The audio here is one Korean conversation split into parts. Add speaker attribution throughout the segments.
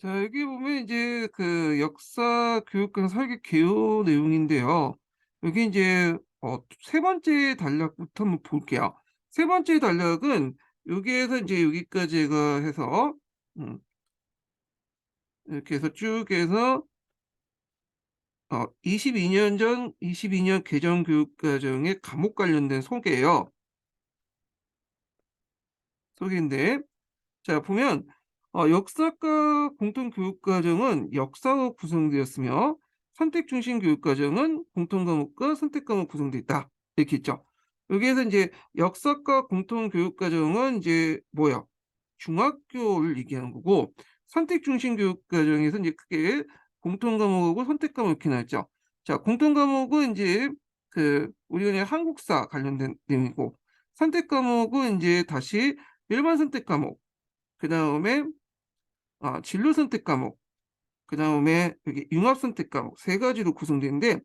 Speaker 1: 자, 여기 보면 이제 그 역사 교육과 설계 개요 내용인데요. 여기 이제 세 번째 단락부터 한번 볼게요. 세 번째 단락은 여기에서 이제 여기까지 해서 음, 이렇게 해서 쭉 해서 22년 개정 교육 과정의 과목 관련된 소개예요. 소개인데 자, 보면 역사과 공통교육과정은 역사로 구성되었으며 선택 중심 교육과정은 공통과목과 선택과목 구성되어 있다. 이렇게 있죠. 여기에서 이제 역사과 공통교육과정은 이제 뭐야? 중학교를 얘기하는 거고 선택 중심 교육과정에서 이제 크게 공통과목하고 선택과목 이렇게 나왔죠. 자, 공통과목은 이제 그 우리가 그냥 한국사 관련된 내용이고 선택과목은 이제 다시 일반 선택 과목, 그 다음에 진로 선택 과목, 그 다음에 여기 융합 선택 과목 세 가지로 구성되는데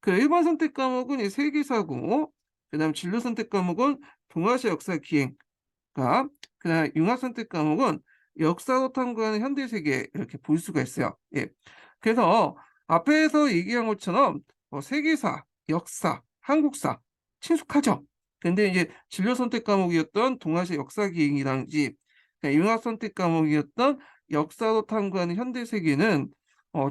Speaker 1: 그 일반 선택 과목은 이 세계사고, 그 다음 진로 선택 과목은 동아시아 역사 기행과, 그 다음 융합 선택 과목은 역사로 탐구하는 현대 세계 이렇게 볼 수가 있어요. 예. 그래서 앞에서 얘기한 것처럼 세계사, 역사, 한국사 친숙하죠. 근데 이제 진로 선택 과목이었던 동아시아 역사 기행이라든지 융합 선택 과목이었던 역사로 탐구하는 현대 세계는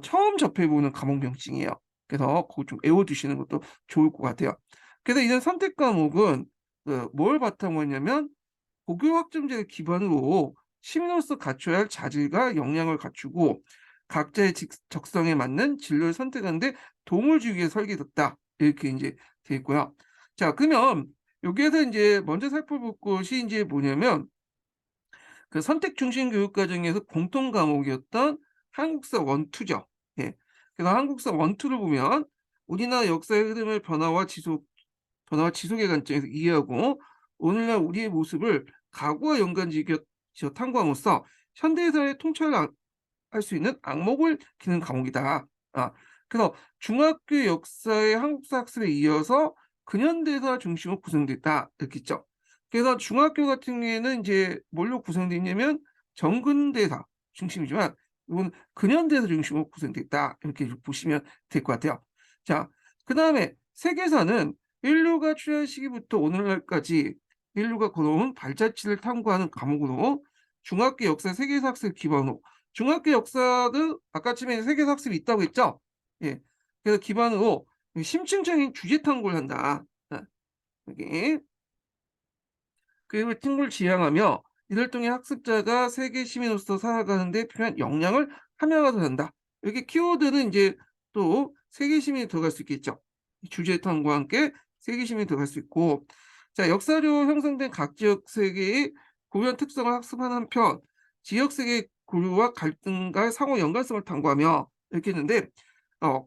Speaker 1: 처음 접해보는 과목 명칭이에요. 그래서 그거 좀 외워두시는 것도 좋을 것 같아요. 그래서 이런 선택 과목은 뭘 바탕으로 했냐면 고교 학점제를 기반으로 시민으로서 갖춰야 할 자질과 역량을 갖추고 각자의 적성에 맞는 진로를 선택하는데 도움을 주기 위해 설계됐다. 이렇게 이제 돼 있고요. 자, 그러면 여기에서 이제 먼저 살펴볼 것이 이제 뭐냐면 그 선택 중심 교육 과정에서 공통 과목이었던 한국사 원투죠. 예. 그래서 한국사 원투를 보면 우리나라 역사의 흐름을 변화와 지속의 관점에서 이해하고 오늘날 우리의 모습을 과거와 연관지어 탐구함으로써 현대사의 통찰을 할 수 있는 악목을 기는 과목이다. 그래서 중학교 역사의 한국사 학습에 이어서 근현대사 중심으로 구성됐다. 이렇게 있죠. 그래서 중학교 같은 경우에는 이제 뭘로 구성되어 있냐면 정근대사 중심이지만 이건 근현대사 중심으로 구성됐다. 이렇게 보시면 될 것 같아요. 자, 그 다음에 세계사는 인류가 출현 시기부터 오늘날까지 인류가 걸어온 발자취를 탐구하는 과목으로 중학교 역사 세계사 학습 기반으로 중학교 역사도 아까 처음에 세계사 학습이 있다고 했죠? 예. 그래서 기반으로 심층적인 주제 탐구를 한다. 여기 그리고 팀을 지향하며 이들 통해 학습자가 세계 시민으로서 살아가는 데 필요한 역량을 함양하도록 한다. 여기 키워드는 이제 또 세계 시민이 들어갈 수 있겠죠. 주제 탐구와 함께 세계 시민이 들어갈 수 있고, 자, 역사로 형성된 각 지역 세계의 고유한 특성을 학습하는 한편 지역 세계 고유와 갈등과 상호 연관성을 탐구하며 이렇게 했는데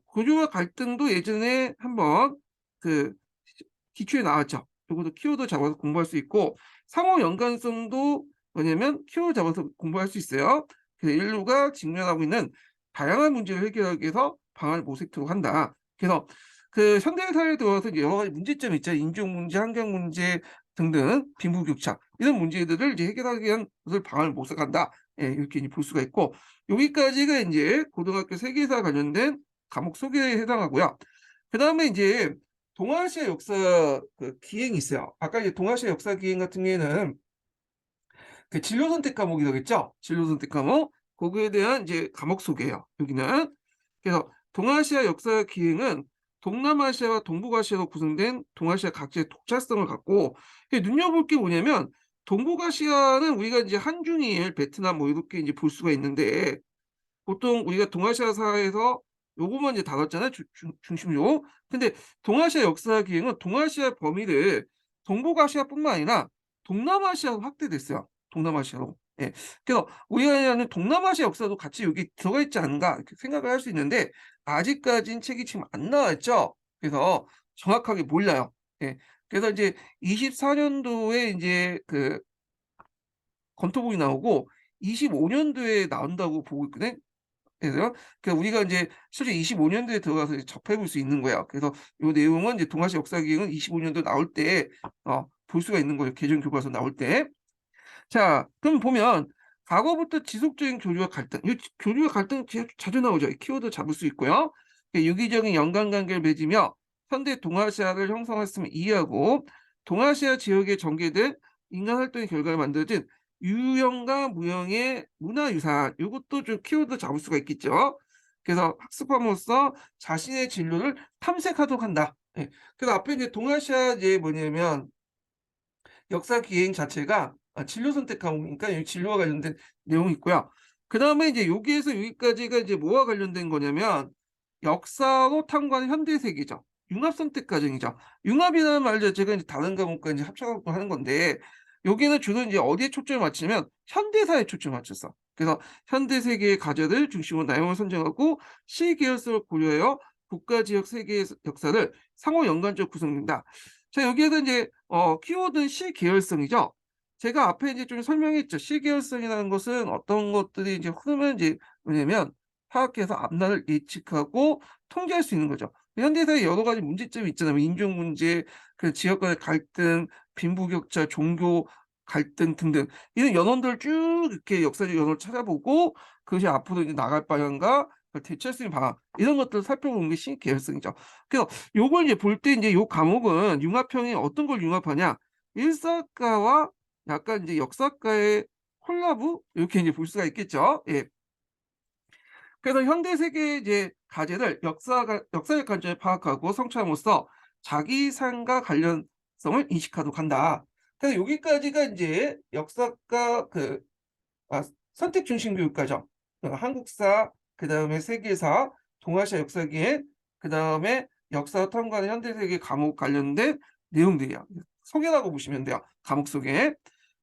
Speaker 1: 고유와 갈등도 예전에 한번 그 기초에 나왔죠. 이것도 키워드 잡아서 공부할 수 있고 상호 연관성도 뭐냐면 키워드 잡아서 공부할 수 있어요. 그래서 인류가 직면하고 있는 다양한 문제를 해결하기 위해서 방안을 모색토록 한다. 그래서 그 현대 사회에 들어와서 여러 가지 문제점이 있죠. 인종 문제, 환경 문제 등등 빈부격차 이런 문제들을 이제 해결하기 위한 것을 방안을 모색한다. 예, 이렇게 이제 볼 수가 있고 여기까지가 이제 고등학교 세계사 관련된 과목 소개에 해당하고요. 그 다음에 이제 동아시아 역사 그 기행이 있어요. 아까 이제 동아시아 역사 기행 같은 경우에는 그 진로 선택 과목이라고 했죠? 진로 선택 과목. 거기에 대한 이제 과목 소개예요. 여기는. 그래서 동아시아 역사 기행은 동남아시아와 동북아시아로 구성된 동아시아 각지의 독자성을 갖고 눈여볼 게 뭐냐면 동북아시아는 우리가 이제 한중일, 베트남 뭐 이렇게 이제 볼 수가 있는데 보통 우리가 동아시아사에서 요거만 이제 다뤘잖아요. 중심으로. 근데 동아시아 역사 기행은 동아시아 범위를 동북아시아뿐만 아니라 동남아시아로 확대됐어요. 동남아시아로. 예. 그래서 우리가 하는 동남아시아 역사도 같이 여기 들어가 있지 않은가 이렇게 생각을 할 수 있는데 아직까지는 책이 지금 안 나왔죠. 그래서 정확하게 몰라요. 예. 그래서 이제 24년도에 이제 그 검토본이 나오고 25년도에 나온다고 보고 있거든. 그래서 우리가 이제 실제 25년도에 들어가서 접해볼 수 있는 거야. 그래서 이 내용은 이제 동아시아 역사기행은 25년도 나올 때 볼 수가 있는 거예요. 개정 교과서 나올 때. 자, 그럼 보면 과거부터 지속적인 교류와 갈등. 이 교류와 갈등 자주 나오죠. 이 키워드 잡을 수 있고요. 유기적인 연관관계를 맺으며 현대 동아시아를 형성했음을 이해하고 동아시아 지역에 전개된 인간 활동의 결과를 만들어진 유형과 무형의 문화유산. 이것도 좀 키워드 잡을 수가 있겠죠. 그래서 학습함으로써 자신의 진로를 탐색하도록 한다. 예. 그래서 앞에 이제 동아시아 이제 뭐냐면 역사 기행 자체가 진로 선택 과목이니까 이 진로와 관련된 내용이 있고요. 그다음에 이제 여기에서 여기까지가 이제 뭐와 관련된 거냐면 역사로 탐구하는 현대 세계죠. 융합 선택 과정이죠. 융합이라는 말 자체가 이제 다른 과목과 이제 합쳐갖고 하는 건데 여기는 주로 이제 어디에 초점을 맞추면 현대사에 초점을 맞췄어. 그래서 현대 세계의 가설을 중심으로 내용을 선정하고 시계열성을 고려하여 국가 지역 세계의 역사를 상호 연관적으로 구성된다. 자, 여기에서 이제 키워드는 시계열성이죠. 제가 앞에 이제 좀 설명했죠. 시계열성이라는 것은 어떤 것들이 이제 흐르면 이제 뭐냐면 파악해서 앞날을 예측하고 통제할 수 있는 거죠. 현대사에 여러 가지 문제점이 있잖아요. 뭐 인종 문제, 그 지역 간의 갈등, 빈부격차, 종교 갈등 등등 이런 연원들을 쭉 이렇게 역사적 연원을 찾아보고 그것이 앞으로 이제 나갈 방향과 대처할 수 있는 방안 이런 것들을 살펴보는 게 시계열성이죠. 그래서 요걸 이제 볼 때 이제 요 과목은 융합형이 어떤 걸 융합하냐? 일사과와 약간 이제 역사과의 콜라보 이렇게 이제 볼 수가 있겠죠. 예. 그래서 현대 세계의 이제 가제를 역사적 관점에 파악하고 성찰함으로써 자기 삶과 관련성을 인식하도록 한다. 그래서 여기까지가 이제 역사과 선택 중심 교육과정. 한국사, 그다음에 세계사, 동아시아 역사기행, 그다음에 역사 탐구하는 현대 세계 과목 관련된 내용들이야. 소개라고 보시면 돼요. 과목 소개.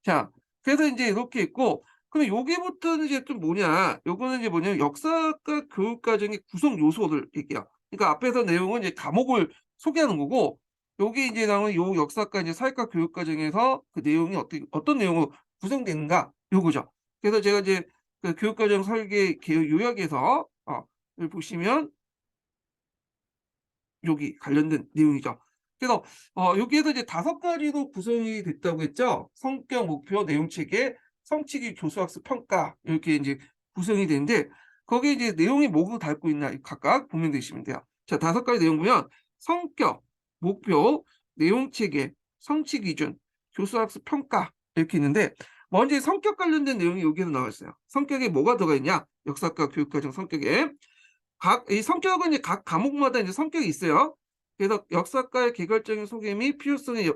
Speaker 1: 자, 그래서 이제 이렇게 있고 그럼 여기부터는 이제 좀 뭐냐? 요거는 이제 뭐냐면 역사과 교육 과정의 구성 요소를 얘기해요. 그러니까 앞에서 내용은 이제 과목을 소개하는 거고 여기 이제 나오는 요 역사과 이제 사회과 교육 과정에서 그 내용이 어떤 내용으로 구성되는가 요거죠. 그래서 제가 이제 그 교육과정 설계 개요 요약에서 여기 보시면 여기 관련된 내용이죠. 그래서 여기에서 이제 5가지로 구성이 됐다고 했죠. 성격, 목표, 내용 체계, 성취기, 교수학습 평가 이렇게 이제 구성이 되는데 거기에 이제 내용이 뭐고 닳고 있나 각각 보면 되시면 돼요. 자, 5가지 내용 보면 성격, 목표, 내용 체계, 성취 기준, 교수학습 평가 이렇게 있는데 먼저 성격 관련된 내용이 여기에서 나와 있어요. 성격에 뭐가 들어가 있냐? 역사과 교육과정 성격에 이 성격은 이제 각 과목마다 이제 성격이 있어요. 그래서 역사과의 개괄적인 소개 및 필요성의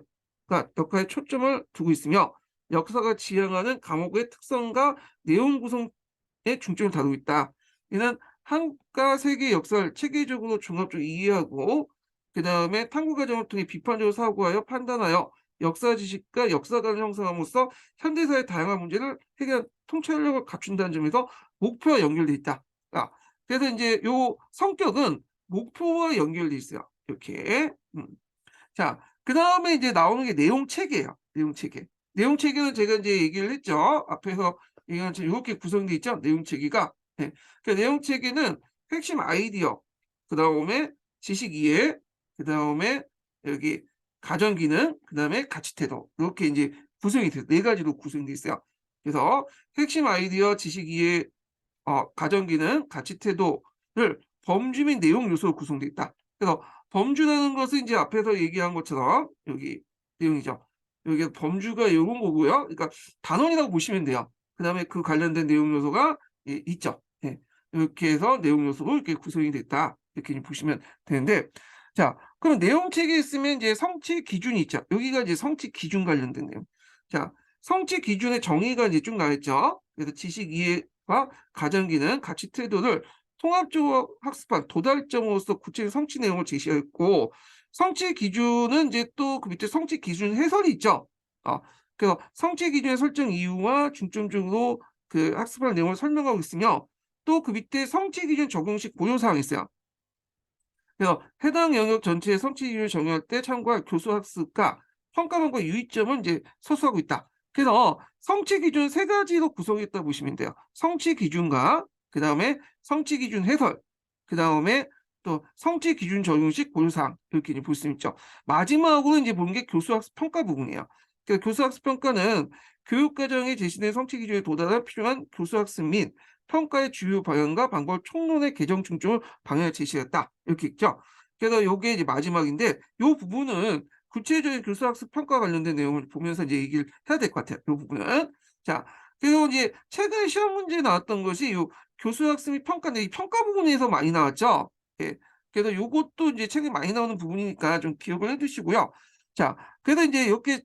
Speaker 1: 역할에 초점을 두고 있으며 역사가 지향하는 과목의 특성과 내용 구성에 중점을 다루고 있다. 이는 한국과 세계 역사를 체계적으로 종합적으로 이해하고 그 다음에 탐구 과정을 통해 비판적으로 사고하여 판단하여 역사 지식과 역사관을 형성함으로써 현대사의 다양한 문제를 해결한 통찰력을 갖춘다는 점에서 목표와 연결돼 있다. 그래서 이제 요 성격은 목표와 연결돼 있어요. 이렇게. 자, 그 다음에 이제 나오는 게 내용 체계예요. 내용 체계. 내용 체계는 제가 이제 얘기를 했죠. 앞에서 얘기한 것처럼 이렇게 구성되어 있죠. 내용 체계가. 네. 그 내용 체계는 핵심 아이디어, 그 다음에 지식 이해, 그 다음에 여기 가정 기능, 그 다음에 가치 태도 이렇게 이제 구성이 돼요. 4가지로 구성되어 있어요. 그래서 핵심 아이디어, 지식 이해, 가정 기능, 가치 태도를 범주 및 내용 요소로 구성되어 있다. 그래서 범주라는 것은 이제 앞에서 얘기한 것처럼 여기 내용이죠. 여기 범주가 이런 거고요. 그러니까 단원이라고 보시면 돼요. 그 다음에 그 관련된 내용 요소가 있죠. 네. 이렇게 해서 내용 요소로 이렇게 구성이 됐다. 이렇게 보시면 되는데, 자, 그럼 내용 체계에 있으면 이제 성취 기준이 있죠. 여기가 이제 성취 기준 관련된 내용. 자, 성취 기준의 정의가 이제 쭉 나왔죠. 그래서 지식 이해와 가정 기능, 가치 태도를 통합적으로 학습한 도달점으로서 구체적인 성취 내용을 제시했고 성취 기준은 이제 또 그 밑에 성취 기준 해설이 있죠. 그래서 성취 기준의 설정 이유와 중점적으로 그 학습할 내용을 설명하고 있으며 또 그 밑에 성취 기준 적용식 고려사항이 있어요. 그래서 해당 영역 전체의 성취 기준을 정의할 때 참고할 교수 학습과 평가원과 유의점은 이제 서술하고 있다. 그래서 성취 기준 3가지로 구성했다 보시면 돼요. 성취 기준과 그 다음에 성취 기준 해설, 그 다음에 또 성취 기준 적용식 고려사항 이렇게 볼 수 있죠. 마지막으로 이제 보는 게 교수학습 평가 부분이에요. 그러니까 교수학습 평가는 교육과정에 제시된 성취 기준에 도달한 필요한 교수학습 및 평가의 주요 방향과 방법 총론의 개정 중점을 방향을 제시했다. 이렇게 있죠. 그래서 요게 이제 마지막인데 요 부분은 구체적인 교수학습 평가 관련된 내용을 보면서 이제 얘기를 해야 될 것 같아요. 요 부분은. 자, 그리고 이제 최근에 시험 문제에 나왔던 것이 요 교수학습 및 평가인데 이 평가 부분에서 많이 나왔죠. 예. 그래서 요것도 이제 책에 많이 나오는 부분이니까 좀 기억을 해 두시고요. 자, 그래서 이제 이렇게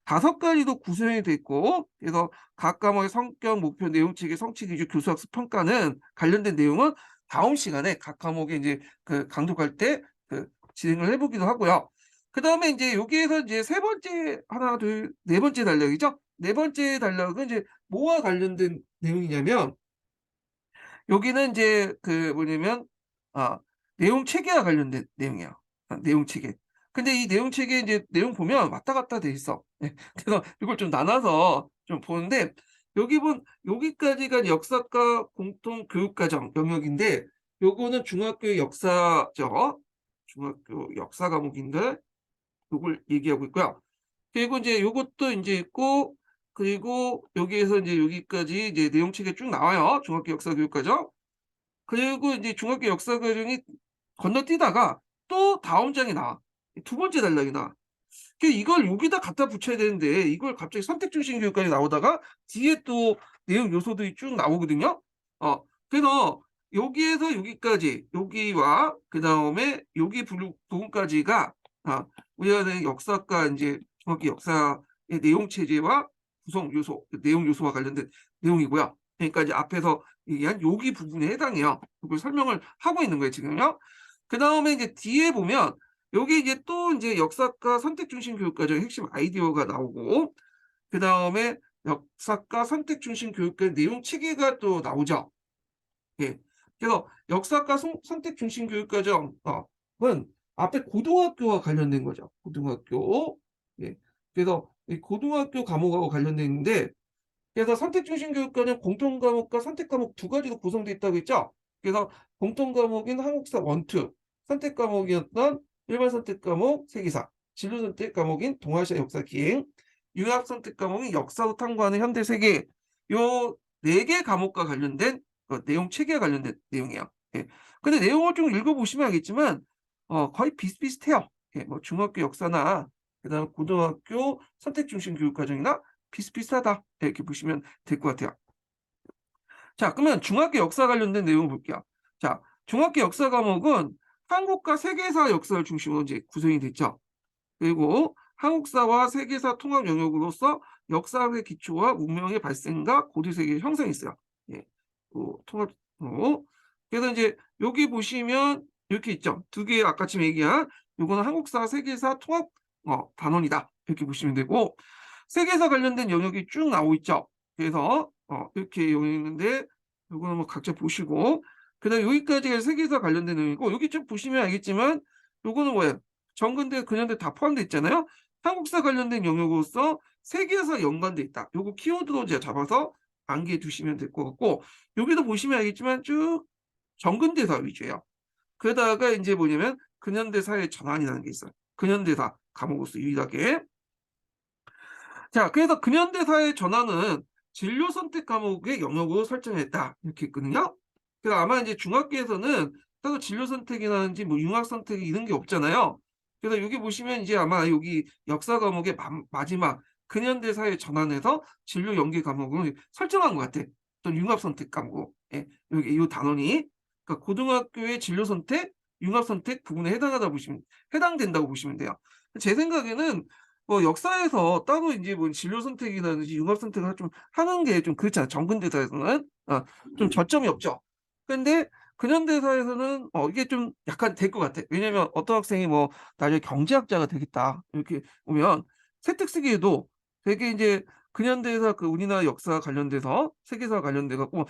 Speaker 1: 5가지로 구성이 돼 있고 그래서 각 과목의 성격, 목표, 내용 체계, 성취 기준, 교수학습 평가는 관련된 내용은 다음 시간에 각 과목에 이제 그 강독할 때 그 진행을 해 보기도 하고요. 그다음에 이제 여기에서 이제 세 번째 하나, 둘, 네 번째 단락이죠. 네 번째 단락은 이제 뭐와 관련된 내용이냐면 여기는 이제 그 뭐냐면 아 내용 체계와 관련된 내용이에요. 내용 체계. 근데 이 내용 체계 이제 내용 보면 왔다 갔다 돼 있어. 예. 그래서 이걸 좀 나눠서 좀 보는데 여기까지가 역사과 공통 교육과정 영역인데 요거는 중학교 역사죠. 중학교 역사 과목인데 요걸 얘기하고 있고요. 그리고 이제 요것도 인제 있고 그리고 여기에서 인제 여기까지 이제 내용 책에 쭉 나와요, 중학교 역사 교육과정. 그리고 이제 중학교 역사 과정이 건너뛰다가 또 다음 장이 나와. 두 번째 단락이 나와. 이걸 여기다 갖다 붙여야 되는데 이걸 갑자기 선택 중심 교육까지 나오다가 뒤에 또 내용 요소들이 쭉 나오거든요. 그래서 여기에서 여기까지 여기와 그다음에 여기 부분까지가 우리가 아는 역사과 인제 중학교 역사의 내용 체제와 구성 요소, 내용 요소와 관련된 내용이고요. 그러니까 이제 앞에서 얘기한 여기 부분에 해당해요. 그걸 설명을 하고 있는 거예요, 지금요. 그다음에 이제 뒤에 보면 여기 이제 또 이제 역사과 선택 중심 교육과정의 핵심 아이디어가 나오고 그다음에 역사과 선택 중심 교육과의 내용 체계가 또 나오죠. 예. 그래서 역사과 선택 중심 교육과정 은 앞에 고등학교와 관련된 거죠. 고등학교. 예. 그래서 이 고등학교 과목하고 관련돼 있는데 그래서 선택 중심 교육과는 공통 과목과 선택 과목 두 가지로 구성되어 있다고 했죠. 그래서 공통 과목인 한국사 1, 2, 선택 과목이었던 일반 선택 과목 세계사, 진로 선택 과목인 동아시아 역사 기행, 융합 선택 과목인 역사로 탐구하는 현대 세계 요 네 개 과목과 관련된 내용 체계와 관련된 내용이에요. 예. 근데 내용을 좀 읽어보시면 알겠지만 거의 비슷비슷해요. 예, 뭐 중학교 역사나 그다음 고등학교 선택 중심 교육 과정이나 비슷비슷하다. 이렇게 보시면 될 것 같아요. 자, 그러면 중학교 역사 관련된 내용을 볼게요. 자, 중학교 역사 과목은 한국과 세계사 역사를 중심으로 이제 구성이 됐죠. 그리고 한국사와 세계사 통합 영역으로서 역사학의 기초와 문명의 발생과 고대 세계의 형성이 있어요. 예. 통합. 그래서 이제 여기 보시면 이렇게 있죠. 두 개 아까 지금 얘기한 요거는 한국사, 세계사 통합 단원이다. 이렇게 보시면 되고 세계사 관련된 영역이 쭉 나오고 있죠. 그래서 이렇게 여기 있는데 요거는 뭐 각자 보시고 그다음에 여기까지가 세계사 관련된 내용이고 여기 좀 보시면 알겠지만 요거는 뭐예요? 정근대, 근현대 다 포함되어 있잖아요. 한국사 관련된 영역으로서 세계사 연관돼 있다. 요거 키워드로 이제 잡아서 암기해 두시면 될 것 같고 여기도 보시면 알겠지만 쭉 정근대사 위주예요. 그러다가 이제 뭐냐면 근현대사의 전환이라는 게 있어요. 근현대사 과목으로서 유일하게. 자, 그래서 근현대사의 전환은 진로 선택 과목의 영역으로 설정했다. 이렇게 했거든요. 그래서 아마 이제 중학교에서는 따로 진로 선택이라든지 뭐 융합 선택 이런 게 없잖아요. 그래서 여기 보시면 이제 아마 여기 역사 과목의 마지막 근현대사의 전환에서 진로 연계 과목을 설정한 것 같아. 또 융합 선택 과목. 예, 여기 이 단원이 그러니까 고등학교의 진로 선택, 융합 선택 부분에 해당된다고 보시면 돼요. 제 생각에는 뭐 역사에서 따로 이제 뭐 진로 선택이라든지 융합 선택을 좀 하는 게 좀 그렇잖아요. 정근대사에서는 좀 저점이 없죠. 근데 근현대사에서는 이게 좀 약간 될 것 같아. 왜냐면 어떤 학생이 뭐 나중에 경제학자가 되겠다 이렇게 보면 세특쓰기에도 되게 이제 근현대사 그 우리나라 역사 관련돼서 세계사 관련돼 갖고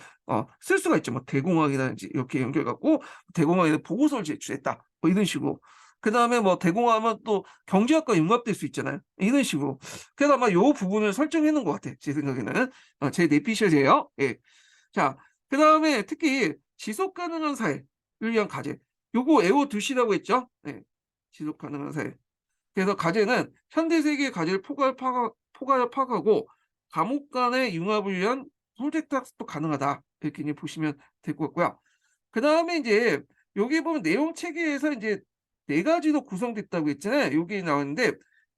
Speaker 1: 쓸 수가 있죠. 뭐 대공황이라든지 이렇게 연결 갖고 대공황에 보고서를 제출했다. 뭐 이런 식으로. 그다음에 뭐 대공하면 또 경제학과 융합될 수 있잖아요. 이런 식으로. 그래서 아마 요 부분을 설정해 놓은 것 같아. 제 생각에는. 제 내피셜이에요. 예. 자, 그다음에 특히 지속 가능한 사회를 위한 과제. 요거 외워 두시라고 했죠. 네. 지속 가능한 사회. 그래서 과제는 현대 세계의 과제를 포괄 파악하고 과목 간의 융합을 위한 프로젝트 학습도 가능하다. 이렇게 이제 보시면 될 것 같고요. 그다음에 이제 여기 보면 내용 체계에서 이제 네 가지로 구성됐다고 했잖아요. 여기 나왔는데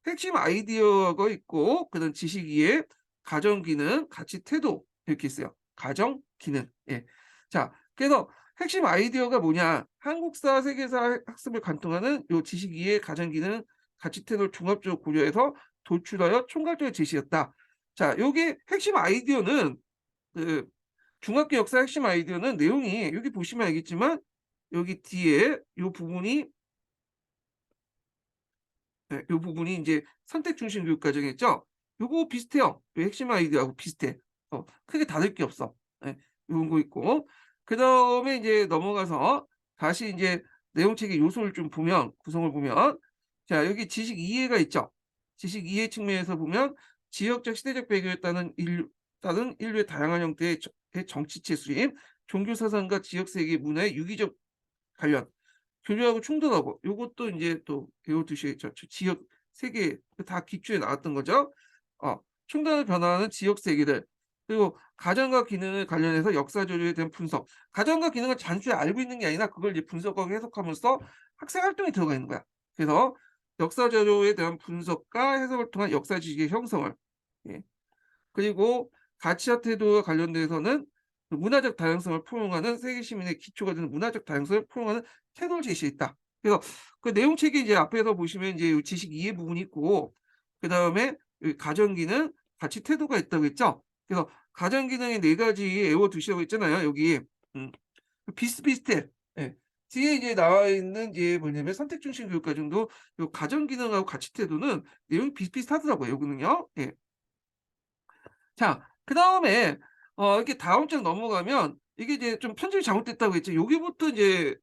Speaker 1: 핵심 아이디어가 있고 그다음 지식 이해, 가정 기능, 가치 태도 이렇게 있어요. 가정 기능. 예. 자, 그래서 핵심 아이디어가 뭐냐? 한국사, 세계사 학습을 관통하는 요 지식 이해, 가정 기능, 가치 태도를 종합적으로 고려해서 도출하여 총괄적으로 제시했다. 자, 요게 핵심 아이디어는 그 중학교 역사 핵심 아이디어는 내용이 여기 보시면 알겠지만 여기 뒤에 요 부분이 네, 요 부분이 이제 선택 중심 교육 과정이었죠. 요거 비슷해요. 요 핵심 아이디어하고 비슷해. 크게 다를 게 없어. 예, 요런 거 있고 그다음에 이제 넘어가서 다시 이제 내용책의 요소를 좀 보면 구성을 보면 자 여기 지식 이해가 있죠. 지식 이해 측면에서 보면 지역적 시대적 배경에 따른 인류의 다양한 형태의 정치체 수립, 종교 사상과 지역 세계 문화의 유기적 관련 교류하고 충돌하고 요것도 인제 또 배워두셔야죠. 지역 세계 다 기초에 나왔던 거죠. 충돌을 변화하는 지역 세계들 그리고 가정과 기능을 관련해서 역사 조류에 대한 분석. 가정과 기능을 단순히 알고 있는 게 아니라 그걸 이제 분석하고 해석하면서 학생 활동이 들어가 있는 거야. 그래서 역사 자료에 대한 분석과 해석을 통한 역사 지식의 형성을 예. 그리고 가치와 태도와 관련돼서는 그 문화적 다양성을 포용하는 세계 시민의 기초가 되는 문화적 다양성을 포용하는 태도를 제시했다. 그래서 그 내용책이 이제 앞에서 보시면 이제 요 지식 이해 부분이 있고 그다음에 여기 가정 기능, 가치 태도가 있다고 했죠. 그래서 가정 기능의 네 가지 외워 두시라고 했잖아요. 여기 비슷비슷해. 예. 뒤에 이제 나와 있는 이제 뭐냐면 선택 중심 교육 과정도 요 가정 기능하고 가치 태도는 내용이 비슷비슷하더라고요. 요거는요. 예. 자, 그다음에 이렇게 다음 장 넘어가면 이게 이제 좀 편집이 잘못됐다고 했죠. 여기부터 이제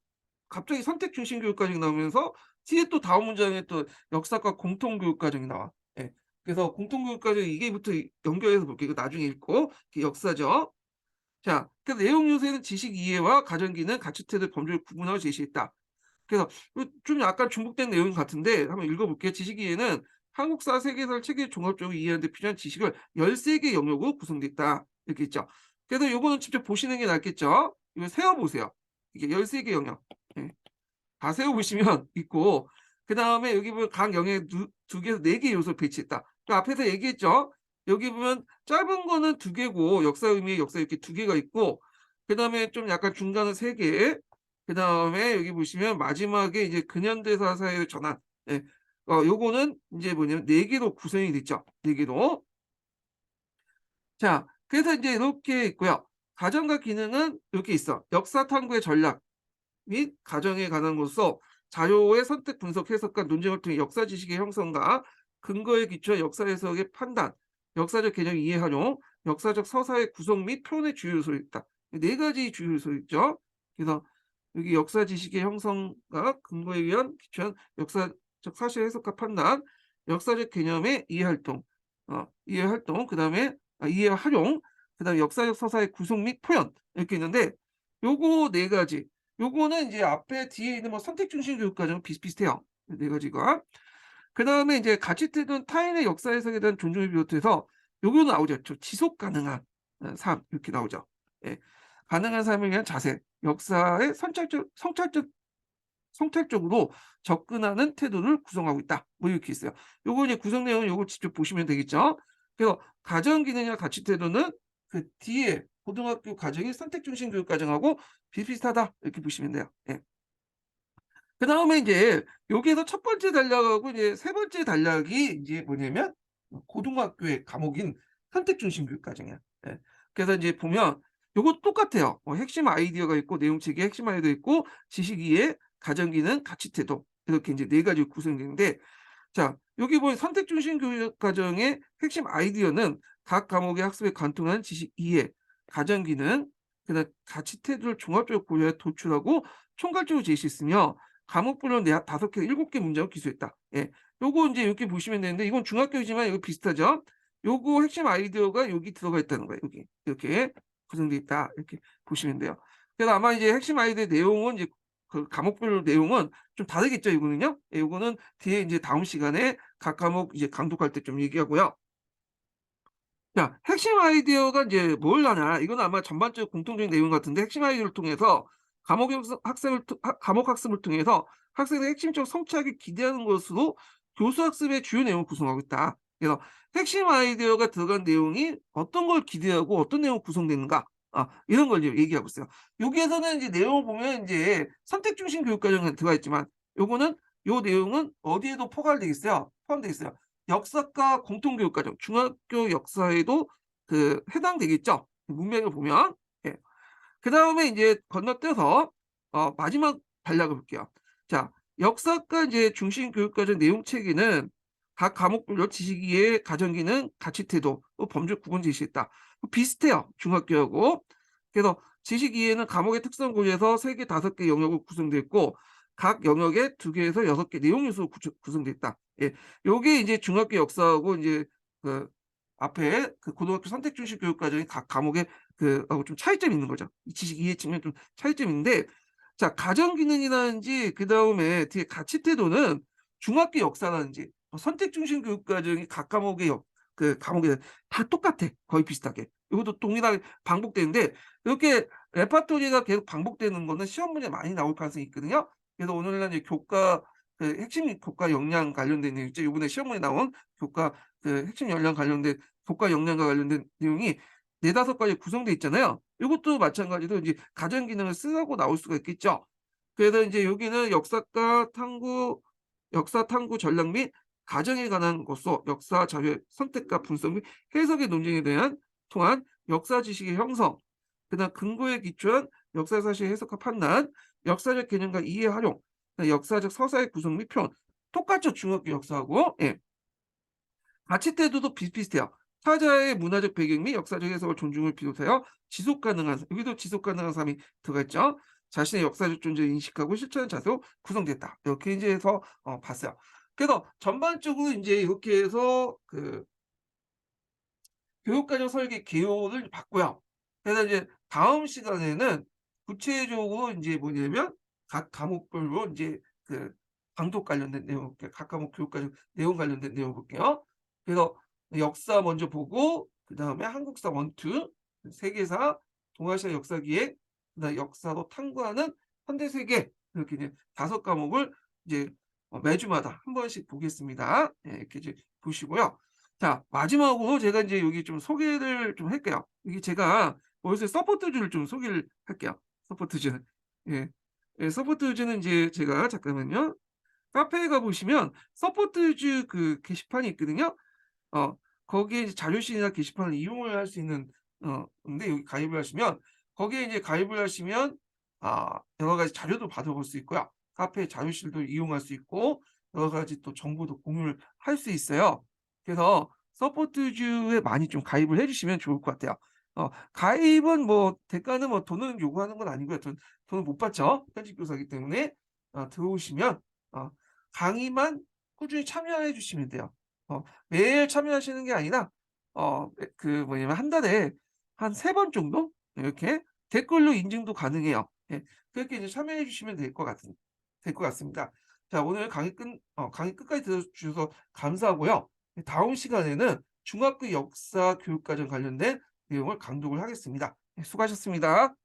Speaker 1: 갑자기 선택 중심 교육 과정이 나오면서 뒤에 또 다음 문장에 또 역사과 공통 교육 과정이 나와. 예. 그래서 공통 교육 과정 이게부터 연결해서 볼게요. 이거 나중에 읽고 이게 역사죠. 자, 그래서 내용 요소에는 지식 이해와 가정 기능, 가치 태도, 범주를 구분하고 제시했다. 그래서 좀 약간 중복된 내용 같은데 한번 읽어볼게요. 지식 이해는 한국사, 세계사를 체계 종합적으로 이해하는 데 필요한 지식을 13개 영역으로 구성돼 있다. 이렇게 있죠. 그래서 요거는 직접 보시는 게 낫겠죠. 이거 세어보세요. 이게 13개 영역. 예. 다 세어보시면 있고 그다음에 여기 보면 각 영역에 두 개에서 4개 요소를 배치했다. 그 앞에서 얘기했죠. 여기 보면 짧은 거는 2개고 역사 의미, 역사 이렇게 2개가 있고 그다음에 좀 약간 중간은 3개 그다음에 여기 보시면 마지막에 이제 근현대사 사회의 전환. 예. 요거는 인제 뭐냐면 4개로 구성이 됐죠. 4개로. 자, 그래서 인제 이렇게 있고요. 가정과 기능은 이렇게 있어. 역사 탐구의 전략 및 가정에 관한 것으로 자료의 선택, 분석, 해석과 논쟁을 통해 역사 지식의 형성과 근거에 기초한 역사 해석의 판단, 역사적 개념 이해 활용, 역사적 서사의 구성 및 표현의 주요 요소가 있다. 4가지 주요 요소 있죠. 그래서 여기 역사 지식의 형성과 근거에 의한 기초한 역사적 사실 해석과 판단, 역사적 개념의 이해 활동, 이해 활동, 그다음에 이해 활용, 그다음에 역사적 서사의 구성 및 표현 이렇게 있는데 요거 4가지 요거는 이제 앞에 뒤에 있는 뭐 선택 중심 교육 과정은 비슷비슷해요. 4가지가. 그다음에 이제 가치 태도는 타인의 역사 해석에 대한 존중을 비롯해서 요거 나오죠. 지속 가능한 삶 이렇게 나오죠. 예. 가능한 삶을 위한 자세, 역사의 성찰적으로 접근하는 태도를 구성하고 있다. 뭐 이렇게 있어요. 요거 이제 구성 내용은 요거 직접 보시면 되겠죠. 그래서 가정 기능이나 가치 태도는 그 뒤에 고등학교 과정이 선택 중심 교육 과정하고 비슷비슷하다. 이렇게 보시면 돼요. 예. 그다음에 인제 여기에서 첫 번째 단락하고 이제 세 번째 단락이 인제 뭐냐면 고등학교의 과목인 선택 중심 교육 과정이야. 예. 그래서 인제 보면 요것도 똑같아요. 핵심 아이디어가 있고 내용책에 핵심 아이디어 있고 지식 이해, 가정 기능, 가치 태도 이렇게 인제 4가지로 구성되는데 자 여기 보면 선택 중심 교육 과정의 핵심 아이디어는 각 과목의 학습에 관통하는 지식 이해, 가정 기능, 그다음 가치 태도를 종합적으로 고려해 도출하고 총괄적으로 제시했으며 과목별로 네 5개, 7개 문장을 기술했다. 예. 요거 인제 이렇게 보시면 되는데 이건 중학교이지만 이거 비슷하죠. 요거 핵심 아이디어가 여기 들어가 있다는 거예요. 여기. 이렇게 구성되어 있다. 이렇게 보시면 돼요. 그래서 아마 이제 핵심 아이디어의 내용은 이제 그 과목별 내용은 좀 다르겠죠, 이거는요. 예, 요거는 뒤에 이제 다음 시간에 각 과목 이제 강독할 때 좀 얘기하고요. 자, 핵심 아이디어가 이제 뭘 하냐. 이건 아마 전반적 공통적인 내용 같은데 핵심 아이디어를 통해서 과목 학습을 통해서 학생의 핵심적 성취하기 기대하는 것으로 교수 학습의 주요 내용을 구성하고 있다. 그래서 핵심 아이디어가 들어간 내용이 어떤 걸 기대하고 어떤 내용을 구성되는가. 이런 걸 이제 얘기하고 있어요. 여기에서는 이제 내용을 보면 이제 선택 중심 교육 과정에 들어가 있지만 요거는 요 내용은 어디에도 포괄되어 있어요. 포함되어 있어요. 역사과 공통교육과정, 중학교 역사에도 그 해당되겠죠. 문맥을 보면. 예. 그다음에 이제 건너뛰어서 마지막 단락을 볼게요. 자, 역사과 이제 중심 교육과정 내용 체계는 각 과목별로 지식이해, 가정기능, 가치태도, 범주 구분 제시했다. 비슷해요. 중학교하고. 그래서 지식이해는 과목의 특성 고려해서 3개, 5개 영역으로 구성되어 있고 각 영역에 2개에서 6개 내용 요소로 구성되어 있다. 예. 요게 이제 중학교 역사하고 이제 그 앞에 그 고등학교 선택 중심 교육 과정이 각 과목에 하고 좀 차이점이 있는 거죠. 이 지식 이해 측면 좀 차이점이 있는데 자, 가정 기능이라든지 그다음에 뒤에 가치 태도는 중학교 역사라든지 선택 중심 교육 과정이 각 과목의 그 과목에 다 똑같아. 거의 비슷하게. 이것도 동일하게 반복되는데 이렇게 레파토리가 계속 반복되는 거는 시험 문제 많이 나올 가능성이 있거든요. 그래서 오늘날 이제 교과 그 핵심 교과 역량 관련된 내용 있죠. 이번에 시험 문제 나온 교과 그 핵심 역량 관련된 교과 역량과 관련된 내용이 4-5가지 구성돼 있잖아요. 이것도 마찬가지로 이제 가정 기능을 쓰고 나올 수가 있겠죠. 그래서 이제 여기는 역사 탐구 전략 및 가정에 관한 것으로 역사 자료의 선택과 분석 및 해석의 논쟁에 대한 통한 역사 지식의 형성, 그다음 근거에 기초한 역사 사실 해석과 판단, 역사적 개념과 이해 활용, 역사적 서사의 구성 및 표현. 똑같죠, 중학교 역사하고. 예. 가치 태도도 비슷비슷해요. 타자의 문화적 배경 및 역사적 해석을 존중을 비롯하여 지속 가능한, 여기도 지속 가능한 삶이 들어가 있죠. 자신의 역사적 존재를 인식하고 실천하는 자세로 구성됐다. 이렇게 이제 해서 봤어요. 그래서 전반적으로 이제 이렇게 해서 그 교육과정 설계 개요를 봤고요. 그래서 이제 다음 시간에는 구체적으로 이제 뭐냐면 각 과목별로 이제 그 강독 관련된 내용, 각 과목 교육과정 내용 관련된 내용 볼게요. 그래서 역사 먼저 보고 그다음에 한국사 원투, 세계사, 동아시아 역사기획, 그다음에 역사로 탐구하는 현대세계 이렇게 이제 5과목을 이제 매주마다 한 번씩 보겠습니다. 예, 이렇게 이제 보시고요. 자, 마지막으로 제가 이제 여기 좀 소개를 좀 할게요. 이게 제가 여기서 서포트주를 좀 소개를 할게요. 서포트주는. 예. 예, 서포트주는 이제 제가 잠깐만요. 카페에 가 보시면 서포트주 그 게시판이 있거든요. 어, 거기에 이제 자료실이나 게시판을 이용을 할 수 있는 근데 여기 가입을 하시면 거기에 이제 가입을 하시면 여러 가지 자료도 받아볼 수 있고요. 카페 자료실도 이용할 수 있고 여러 가지 또 정보도 공유를 할 수 있어요. 그래서 서포트주에 많이 좀 가입을 해 주시면 좋을 것 같아요. 가입은 뭐 대가는 뭐 돈을 요구하는 건 아니고요. 돈을 못 받죠. 현직 교사이기 때문에 들어오시면 강의만 꾸준히 참여해 주시면 돼요. 매일 참여하시는 게 아니라 그 뭐냐면 한 달에 한 3번 정도 이렇게 댓글로 인증도 가능해요. 예. 그렇게 이제 참여해 주시면 될 것 같습니다. 자, 오늘 강의 끝까지 들어 주셔서 감사하고요. 다음 시간에는 중학교 역사 교육과정 관련된 내용을 강독을 하겠습니다. 네, 수고하셨습니다.